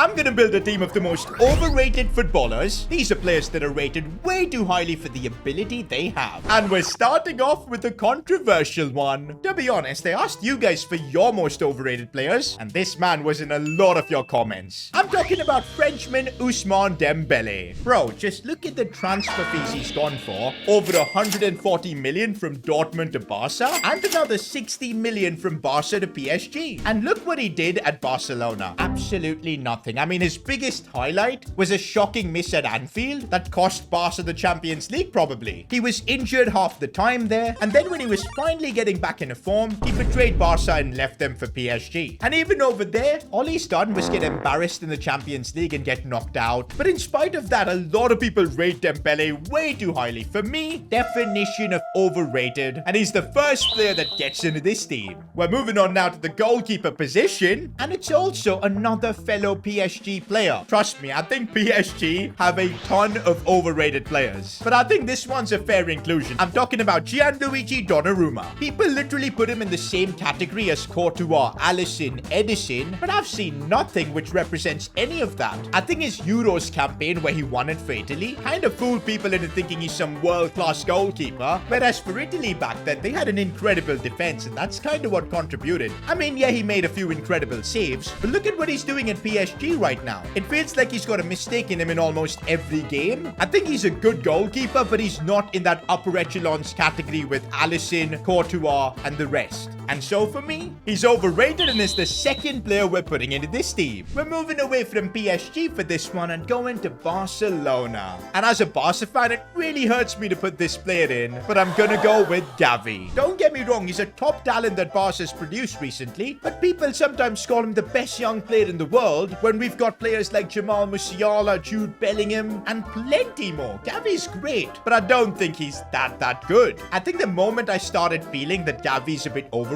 I'm gonna build a team of the most overrated footballers. These are players that are rated way too highly for the ability they have. And we're starting off with a controversial one. To be honest, I asked you guys for your most overrated players, and this man was in a lot of your comments. I'm talking about Frenchman Usman Dembele. Bro, just look at the transfer fees he's gone for. Over 140 million from Dortmund to Barca, and another 60 million from Barca to PSG. And look what he did at Barcelona. Absolutely nothing. I mean, his biggest highlight was a shocking miss at Anfield that cost Barca the Champions League, probably. He was injured half the time there, and then when he was finally getting back into form, he betrayed Barca and left them for PSG. And even over there, all he's done was get embarrassed in the Champions League and get knocked out. But in spite of that, a lot of people rate Dembele way too highly. For me, definition of overrated, and he's the first player that gets into this team. We're moving on now to the goalkeeper position, and it's also another fellow PSG player. Trust me, I think PSG have a ton of overrated players, but I think this one's a fair inclusion. I'm talking about Gianluigi Donnarumma. People literally put him in the same category as Courtois, Alisson, Edison, but I've seen nothing which represents any of that. I think his Euros campaign where he won it for Italy kind of fooled people into thinking he's some world-class goalkeeper, whereas for Italy back then, they had an incredible defense, and that's kind of what contributed. I mean, yeah, he made a few incredible saves, but look at what he's doing at PSG right now. It feels like he's got a mistake in him in almost every game. I think he's a good goalkeeper, but he's not in that upper echelons category with Alisson, Courtois, and the rest. And so for me, he's overrated and is the second player we're putting into this team. We're moving away from PSG for this one and going to Barcelona. And as a Barca fan, it really hurts me to put this player in, but I'm gonna go with Gavi. Don't get me wrong, he's a top talent that Barca's produced recently, but people sometimes call him the best young player in the world when we've got players like Jamal Musiala, Jude Bellingham, and plenty more. Gavi's great, but I don't think he's that good. I think the moment I started feeling that Gavi's a bit overrated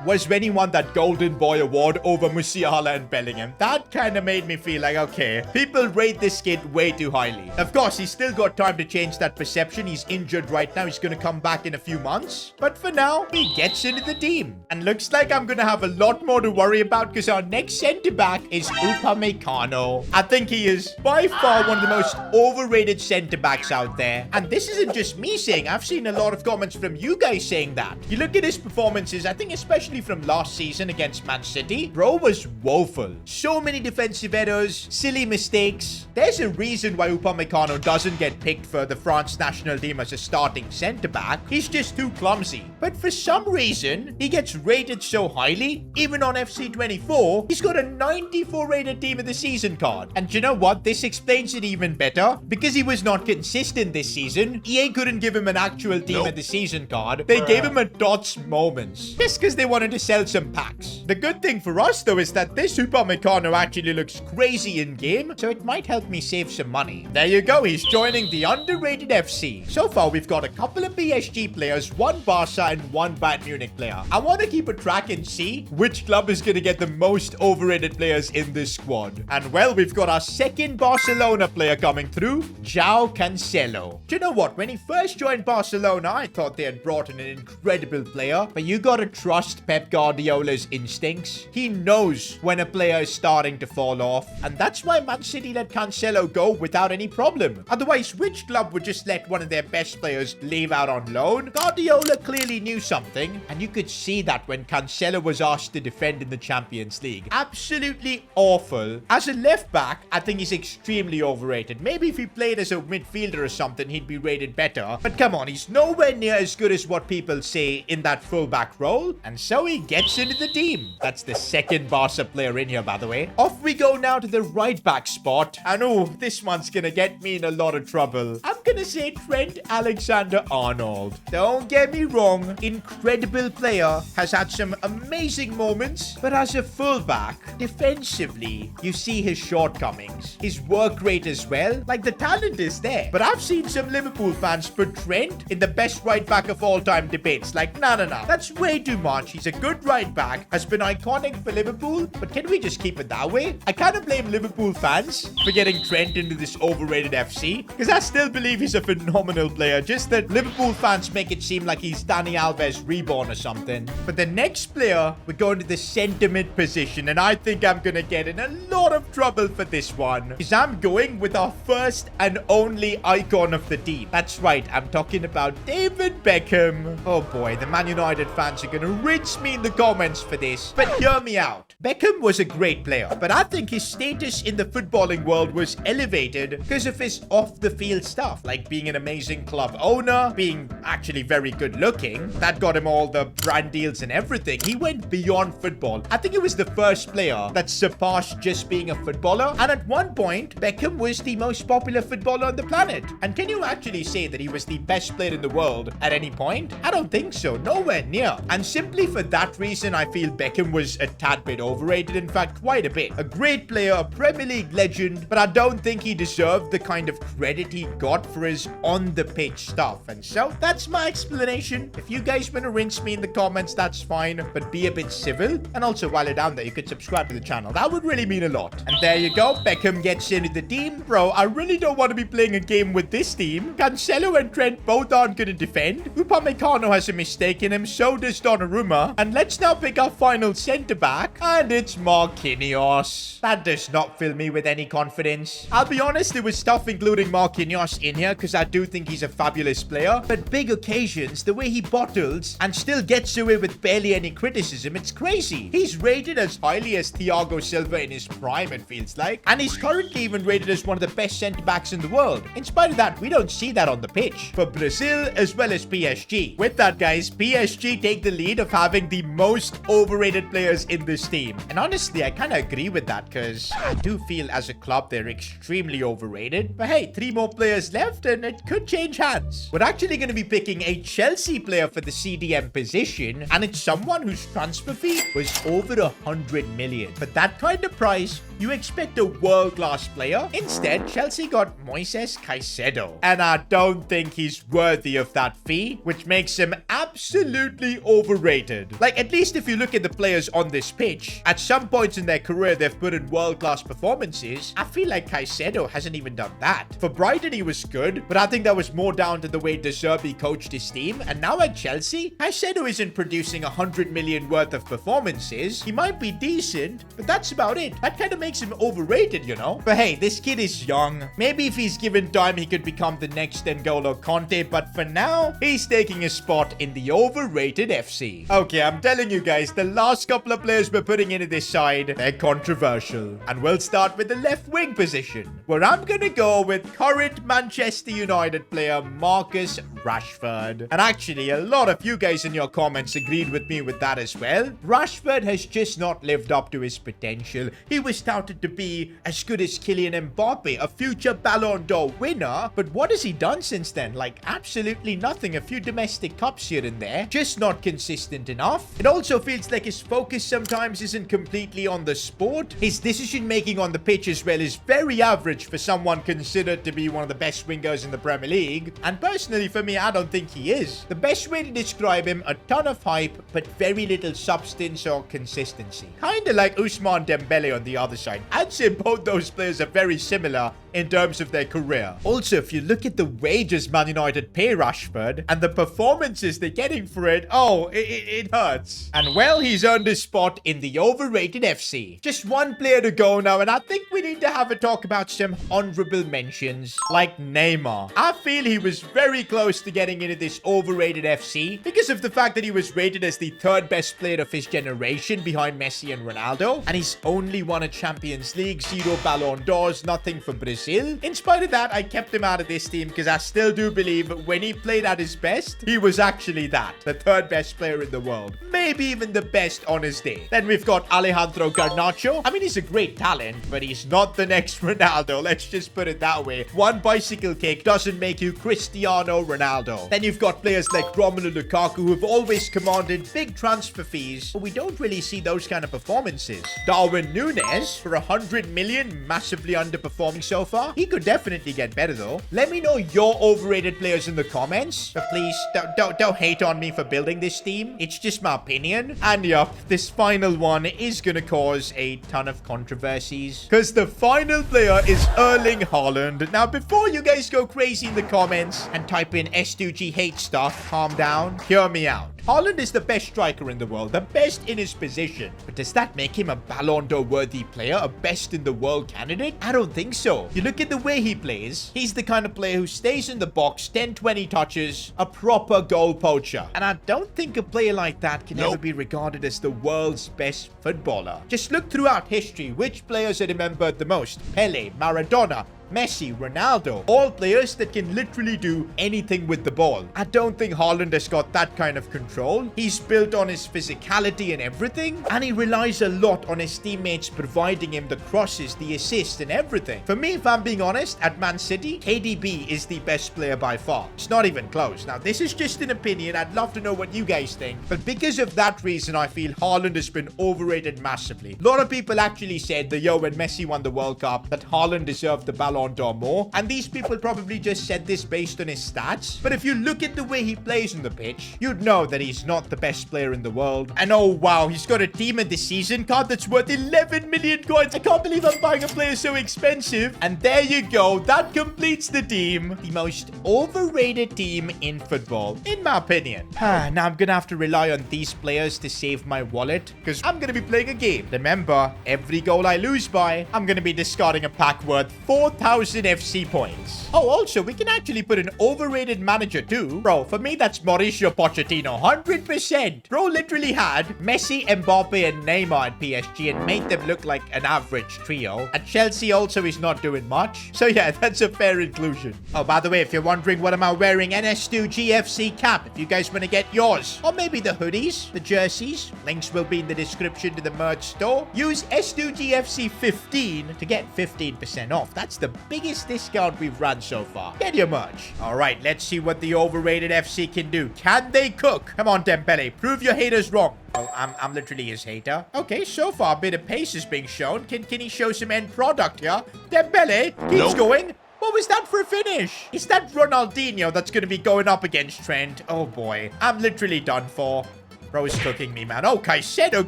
was when he won that Golden Boy award over Musiala and Bellingham. That kind of made me feel like, okay, people rate this kid way too highly. Of course, he's still got time to change that perception. He's injured right now. He's going to come back in a few months. But for now, he gets into the team. And looks like I'm going to have a lot more to worry about because our next centre-back is Upamecano. I think he is by far one of the most overrated centre-backs out there. And this isn't just me saying. I've seen a lot of comments from you guys saying that. You look at his performances, I think especially from last season against Man City, bro was woeful. So many defensive errors, silly mistakes. There's a reason why Upamecano doesn't get picked for the France national team as a starting centre-back. He's just too clumsy. But for some reason, he gets rated so highly. Even on FC24, he's got a 94 rated team of the season card. And you know what? This explains it even better. Because he was not consistent this season, EA couldn't give him an actual team of the season card. They gave him a dots moments. Just because they wanted to sell some packs. The good thing for us though is that this Upamecano actually looks crazy in game, so it might help me save some money. There you go, he's joining the underrated FC. So far we've got a couple of PSG players, one Barca and one Bayern Munich player. I want to keep a track and see which club is going to get the most overrated players in this squad. And well, we've got our second Barcelona player coming through, Joao Cancelo. Do you know what? When he first joined Barcelona, I thought they had brought in an incredible player, but you gotta trust Pep Guardiola's instincts. He knows when a player is starting to fall off, and that's why Man City let Cancelo go without any problem. Otherwise, which club would just let one of their best players leave out on loan? Guardiola clearly knew something, and you could see that when Cancelo was asked to defend in the Champions League. Absolutely awful. As a left back, I think he's extremely overrated. Maybe if he played as a midfielder or something, he'd be rated better. But come on, he's nowhere near as good as what people say in that fullback role, and so he gets into the team. That's the second Barca player in here, by the way. Off we go now to the right back spot, and oh, this one's gonna get me in a lot of trouble. I'm gonna say Trent Alexander-Arnold. Don't get me wrong, incredible player, has had some amazing moments, but as a fullback, defensively, you see his shortcomings. His work rate as well, like the talent is there. But I've seen some Liverpool fans put Trent in the best right back of all time debates. Like, no, that's way too much. He's a good right back, has been iconic for Liverpool, but can we just keep it that way? I kind of blame Liverpool fans for getting Trent into this overrated FC, because I still believe he's a phenomenal player, just that Liverpool fans make it seem like he's Dani Alves reborn or something. But the next player, we're going to the centre mid position, and I think I'm going to get in a lot of trouble for this one. Because I'm going with our first and only icon of the team. That's right, I'm talking about David Beckham. Oh boy, the Man United fans are gonna rinse me in the comments for this. But hear me out. Beckham was a great player, but I think his status in the footballing world was elevated because of his off-the-field stuff, like being an amazing club owner, being actually very good looking. That got him all the brand deals and everything. He went beyond football. I think he was the first player that surpassed just being a footballer. And at one point, Beckham was the most popular footballer on the planet. And can you actually say that he was the best player in the world at any point? I don't think so. Nowhere near. And simply for that reason, I feel Beckham was a tad bit overrated. In fact, quite a bit. A great player, a Premier League legend, but I don't think he deserved the kind of credit he got for his on-the-pitch stuff. And so, that's my explanation. If you guys want to rinse me in the comments, that's fine, but be a bit civil. And also, while you're down there, you could subscribe to the channel. That would really mean a lot. And there you go. Beckham gets into the team. Bro, I really don't want to be playing a game with this team. Cancelo and Trent both aren't going to defend. Upamecano has a mistake in him. So does Donnarumma. And let's now pick our final centre-back. And it's Marquinhos. That does not fill me with any confidence. I'll be honest, it was tough including Marquinhos in here because I do think he's a fabulous player. But big occasions, the way he bottles and still gets away with barely any criticism, it's crazy. He's rated as highly as Thiago Silva in his prime, it feels like. And he's currently even rated as one of the best centre-backs in the world. In spite of that, we don't see that on the pitch. For Brazil as well as PSG. With that, guys, PSG take the lead of having the most overrated players in this team. And honestly, I kind of agree with that because I do feel as a club they're extremely overrated. But hey, 3 more players left and it could change hands. We're actually going to be picking a Chelsea player for the CDM position, and it's someone whose transfer fee was over 100 million. But that kind of price, you expect a world-class player. Instead, Chelsea got Moises Caicedo. And I don't think he's worthy of that fee, which makes him absolutely overrated. Like, at least if you look at the players on this pitch, at some points in their career, they've put in world-class performances. I feel like Caicedo hasn't even done that. For Brighton, he was good, but I think that was more down to the way De Zerbi coached his team. And now at Chelsea, Caicedo isn't producing 100 million worth of performances. He might be decent, but that's about it. That kind of makes him overrated, you know? But hey, this kid is young. Maybe if he's given time, he could become the next N'Golo Conte, but for now, he's taking a spot in the overrated FC. Okay, I'm telling you guys, the last couple of players we're putting into this side, they're controversial. And we'll start with the left wing position, where I'm gonna go with current Manchester United player Marcus Rashford. And actually, a lot of you guys in your comments agreed with me with that as well. Rashford has just not lived up to his potential. He was touted to be as good as Kylian Mbappe, a future Ballon d'Or winner. But what has he done since then? Like, absolutely nothing. A few domestic cups here and there. Just not consistent enough. It also feels like his focus sometimes isn't completely on the sport. His decision-making on the pitch as well is very average for someone considered to be one of the best wingers in the Premier League. And personally, for me, I don't think he is. The best way to describe him, a ton of hype, but very little substance or consistency. Kinda like Usman Dembele on the other side. I'd say both those players are very similar in terms of their career. Also, if you look at the wages Man United pay Rashford and the performances they're getting for it, oh, it hurts. And well, he's earned his spot in the overrated FC. Just one player to go now, and I think we need to have a talk about some honorable mentions, like Neymar. I feel he was very close to getting into this overrated FC because of the fact that he was rated as the 3rd best player of his generation behind Messi and Ronaldo, and he's only won a Champions League, 0 Ballon d'Ors, nothing for Brazil. In spite of that, I kept him out of this team because I still do believe when he played at his best, he was actually that, the 3rd best player in the world. Maybe even the best on his day. Then we've got Alejandro Garnacho. I mean, he's a great talent, but he's not the next Ronaldo. Let's just put it that way. One bicycle kick doesn't make you Cristiano Ronaldo. Then you've got players like Romelu Lukaku who have always commanded big transfer fees, but we don't really see those kind of performances. Darwin Núñez, for 100 million, massively underperforming so far. He could definitely get better though. Let me know your overrated players in the comments, but please don't hate on me for building this team. It's just my opinion. And yup, this final one is gonna cause a ton of controversies because the final player is Erling Haaland. Now, before you guys go crazy in the comments and type in S2G hate stuff, calm down. Hear me out. Haaland is the best striker in the world, the best in his position. But does that make him a Ballon d'Or worthy player, a best in the world candidate? I don't think so. You look at the way he plays, he's the kind of player who stays in the box, 10-20 touches, a proper goal poacher. And I don't think a player like that can ever be regarded as the world's best footballer. Just look throughout history, which players are remembered the most? Pele, Maradona, Messi, Ronaldo, all players that can literally do anything with the ball. I don't think Haaland has got that kind of control. He's built on his physicality and everything, and he relies a lot on his teammates providing him the crosses, the assists, and everything. For me, if I'm being honest, at Man City, KDB is the best player by far. It's not even close. Now, this is just an opinion. I'd love to know what you guys think. But because of that reason, I feel Haaland has been overrated massively. A lot of people actually said that, when Messi won the World Cup, that Haaland deserved the Ballon d'Or more, and these people probably just said this based on his stats. But if you look at the way he plays on the pitch, you'd know that he's not the best player in the world. And oh wow, he's got a team of the season card that's worth 11 million coins. I can't believe I'm buying a player so expensive. And there you go, that completes the team. The most overrated team in football, in my opinion. Now I'm gonna have to rely on these players to save my wallet, because I'm gonna be playing a game. Remember, every goal I lose by, I'm gonna be discarding a pack worth 4,000 FC points. Oh, also, we can actually put an overrated manager too. Bro, for me, that's Mauricio Pochettino, 100%. Bro literally had Messi, Mbappe, and Neymar at PSG and made them look like an average trio. At Chelsea also, he's not doing much. So yeah, that's a fair inclusion. Oh, by the way, if you're wondering what am I wearing, NS2 GFC cap, if you guys want to get yours. Or maybe the hoodies, the jerseys. Links will be in the description to the merch store. Use S2GFC 15 to get 15% off. That's the biggest discount we've run so far. Get your merch. All right, let's see what the overrated FC can do. Can they cook? Come on, Dembele. Prove your haters wrong. Oh, I'm literally his hater. Okay, so far a bit of pace is being shown. Can he show some end product here? Dembele keeps going. What was that for a finish? Is that Ronaldinho that's going to be going up against Trent? Oh boy, I'm literally done for. Bro is cooking me, man. Oh, Caicedo,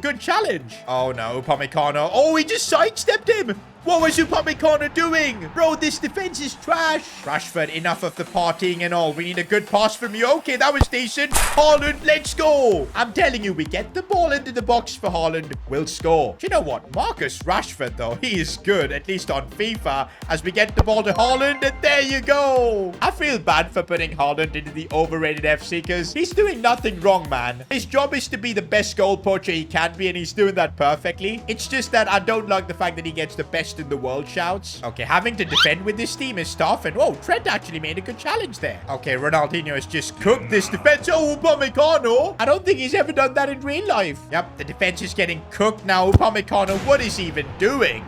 good challenge. Oh no, Upamecano. Oh, he just sidestepped him. What was Upamecano doing? Bro, this defense is trash. Rashford, enough of the partying and all. We need a good pass from you. Okay, that was decent. Haaland, let's go. I'm telling you, we get the ball into the box for Haaland, we'll score. Do you know what? Marcus Rashford, though, he is good, at least on FIFA, as we get the ball to Haaland, and there you go. I feel bad for putting Haaland into the overrated FC, because he's doing nothing wrong, man. His job is to be the best goal poacher he can be, and he's doing that perfectly. It's just that I don't like the fact that he gets the best in the world shouts. Okay, having to defend with this team is tough. And whoa, Trent actually made a good challenge there. Okay, Ronaldinho has just cooked this defense. Oh, Upamecano. I don't think he's ever done that in real life. Yep, the defense is getting cooked now. Upamecano, what is he even doing?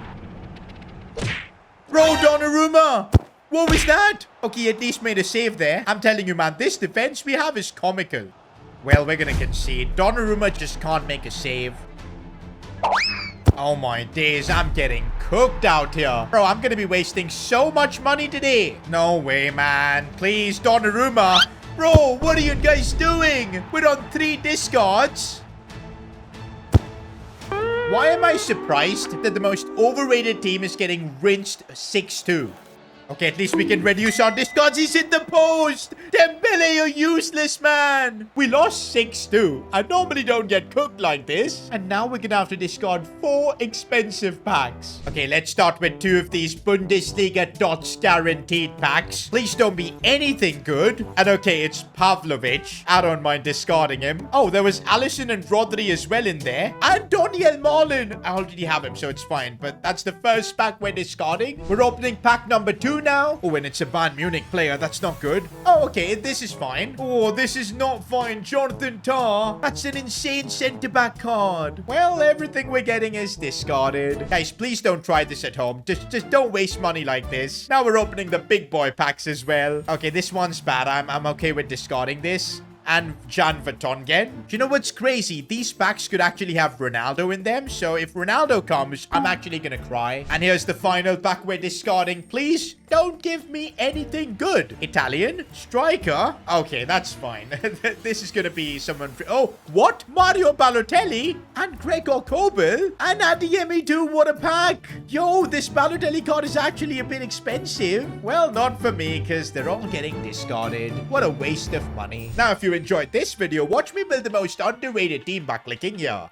Bro, Donnarumma. What was that? Okay, he at least made a save there. I'm telling you, man, this defense we have is comical. Well, we're gonna concede. Donnarumma just can't make a save. Oh my days, I'm getting cooked out here. Bro, I'm gonna be wasting so much money today. No way, man. Please, Donnarumma. Bro, what are you guys doing? We're on 3 discards. Why am I surprised that the most overrated team is getting rinsed 6-2? Okay, at least we can reduce our discards. He's in the post. Dembele, you're useless, man. We lost 6-2. I normally don't get cooked like this. And now we're going to have to discard 4 expensive packs. Okay, let's start with 2 of these Bundesliga dots guaranteed packs. Please don't be anything good. And okay, it's Pavlovic. I don't mind discarding him. Oh, there was Alisson and Rodri as well in there. And Daniel Marlin. I already have him, so it's fine. But that's the first pack we're discarding. We're opening pack number 2 now. Oh, and it's a Bayern Munich player. That's not good. Oh, okay. This is fine. Oh, this is not fine. Jonathan Tah. That's an insane centre-back card. Well, everything we're getting is discarded. Guys, please don't try this at home. Just don't waste money like this. Now we're opening the big boy packs as well. Okay, this one's bad. I'm okay with discarding this. And Jan Vertonghen. Do you know what's crazy? These packs could actually have Ronaldo in them. So if Ronaldo comes, I'm actually gonna cry. And here's the final pack we're discarding. Please don't give me anything good. Italian striker. Okay, that's fine. This is gonna be someone. Oh, what? Mario Balotelli and Gregor Kobel and Adeyemi 2. What a pack. Yo, this Balotelli card is actually a bit expensive. Well, not for me, because they're all getting discarded. What a waste of money. Now, if you you enjoyed this video, watch me build the most underrated team by clicking here.